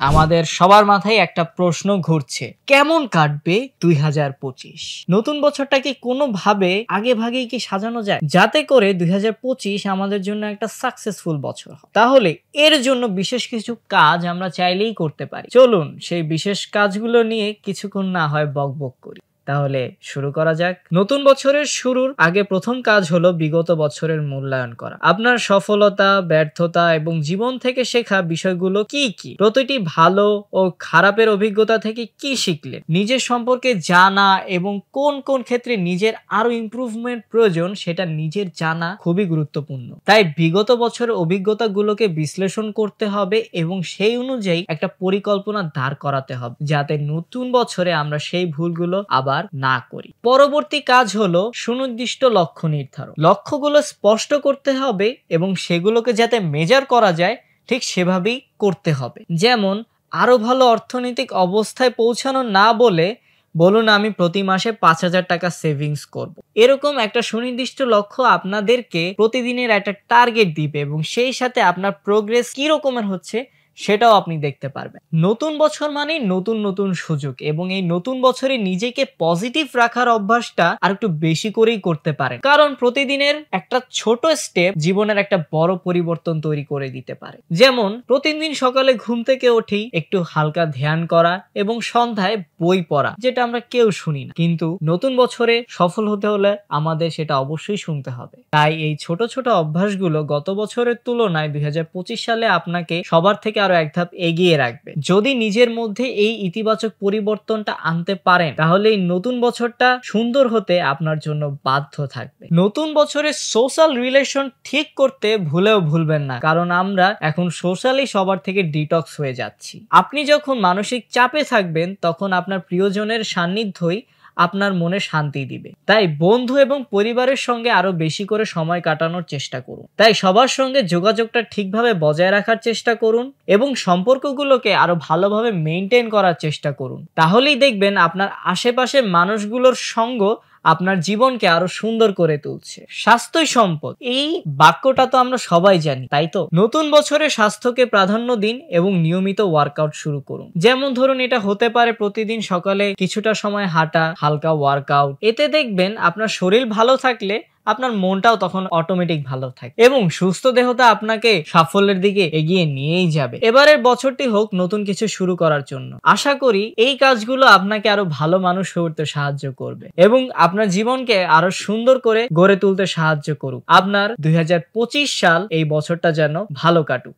আমাদের সবার মাথায় একটা প্রশ্ন ঘুরছে, কেমন কাটবে 2025? নতুন বছরটাকে কোনোভাবে আগে ভাগেই কি সাজানো যায় যাতে করে 2025 আমাদের জন্য একটা সাকসেসফুল বছর হয়? তাহলে এর জন্য বিশেষ কিছু কাজ আমরা চাইলেই করতে পারি। চলুন সেই বিশেষ কাজগুলো নিয়ে কিছুক্ষণ না হয় বকবক করি। তাহলে শুরু করা যাক। নতুন বছরের শুরুর আগে প্রথম কাজ হলো বিগত বছরের মূল্যায়ন করা। আপনার সফলতা, ব্যর্থতা এবং জীবন থেকে শেখা বিষয়গুলো কি কি, প্রতিটি ভালো ও খারাপের অভিজ্ঞতা থেকে কি শিখলেন, নিজের সম্পর্কে জানা এবং কোন কোন ক্ষেত্রে নিজের আরো ইমপ্রুভমেন্ট প্রয়োজন সেটা নিজের জানা খুবই গুরুত্বপূর্ণ। তাই বিগত বছরের অভিজ্ঞতাগুলোকে বিশ্লেষণ করতে হবে এবং সেই অনুযায়ী একটা পরিকল্পনা দাঁড় করাতে হবে যাতে নতুন বছরে আমরা সেই ভুলগুলো আবার না করি। পরবর্তী কাজ হলো সুনির্দিষ্ট লক্ষ্য নির্ধারণ। লক্ষ্যগুলো স্পষ্ট করতে হবে এবং সেগুলোকে যাতে মেজার করা যায় ঠিক সেভাবেই করতে হবে। যেমন আরো ভালো অর্থনৈতিক অবস্থায় পৌঁছানো না বলে বলুন আমি প্রতি মাসে 5,000 টাকা সেভিংস করব। এরকম একটা সুনির্দিষ্ট লক্ষ্য আপনাদেরকে প্রতিদিনের একটা টার্গেট দিবে এবং সেই সাথে আপনার প্রোগ্রেস কি রকমের হচ্ছে সেটাও আপনি দেখতে পারবেন। নতুন বছর মানে নতুন নতুন সুযোগ এবং এই নতুন বছরে নিজেকে পজিটিভ রাখার অভ্যাসটা আর একটু বেশি করেই করতে পারেন, কারণ প্রতিদিনের একটা ছোট স্টেপ জীবনের একটা বড় পরিবর্তন তৈরি করে দিতে পারে। যেমন প্রতিদিন সকালে ঘুম থেকে উঠেই একটু হালকা ধ্যান করা এবং সন্ধ্যায় বই পড়া, যেটা আমরা কেউ শুনি না, কিন্তু নতুন বছরে সফল হতে হলে আমাদের সেটা অবশ্যই শুনতে হবে। তাই এই ছোট ছোট অভ্যাসগুলো গত বছরের তুলনায় 2025 সালে আপনাকে সবার থেকে আরো এক ধাপ এগিয়ে রাখবে। যদি নিজের মধ্যে এই ইতিবাচক পরিবর্তনটা আনতে পারেন তাহলে এই নতুন বছরটা সুন্দর হতে আপনার জন্য বাধ্য থাকবে। নতুন বছরে সোশ্যাল রিলেশন ঠিক করতে ভুলেও ভুলবেন না, কারণ আমরা এখন সোশ্যালি সবার থেকে ডিটক্স হয়ে যাচ্ছি। আপনি যখন মানসিক চাপে থাকবেন তখন আপনার প্রিয়জনের সান্নিধ্যই আপনার মনে শান্তি দিবে। তাই বন্ধু এবং পরিবারের সঙ্গে আরো বেশি করে সময় কাটানোর চেষ্টা করুন। তাই সবার সঙ্গে যোগাযোগটা ঠিকভাবে বজায় রাখার চেষ্টা করুন এবং সম্পর্কগুলোকে আরো ভালোভাবে মেইনটেইন করার চেষ্টা করুন। তাহলেই দেখবেন আপনার আশেপাশের মানুষগুলোর সঙ্গ আপনার জীবনকে আরো সুন্দর করে তুলছে। স্বাস্থ্যই সম্পদ, এই বাক্যটা তো আমরা সবাই জানি, তাই তো? নতুন বছরে স্বাস্থ্যকে প্রাধান্য দিন এবং নিয়মিত ওয়ার্কআউট শুরু করুন। যেমন ধরুন এটা হতে পারে প্রতিদিন সকালে কিছুটা সময় হাঁটা, হালকা ওয়ার্কআউট। এতে দেখবেন আপনার শরীর ভালো থাকলে আপনার মনটাও তখন অটোমেটিক ভালো থাকে এবং সুস্থ দেহটা আপনাকে সাফল্যের দিকে এগিয়ে নিয়েই যাবে। এবারের বছরটি হোক নতুন কিছু শুরু করার জন্য। আশা করি এই কাজগুলো আপনাকে আরো ভালো মানুষ হয়ে উঠতে সাহায্য করবে এবং আপনার জীবনকে আরো সুন্দর করে গড়ে তুলতে সাহায্য করুক। আপনার 2025 সাল এই বছরটা যেন ভালো কাটুক।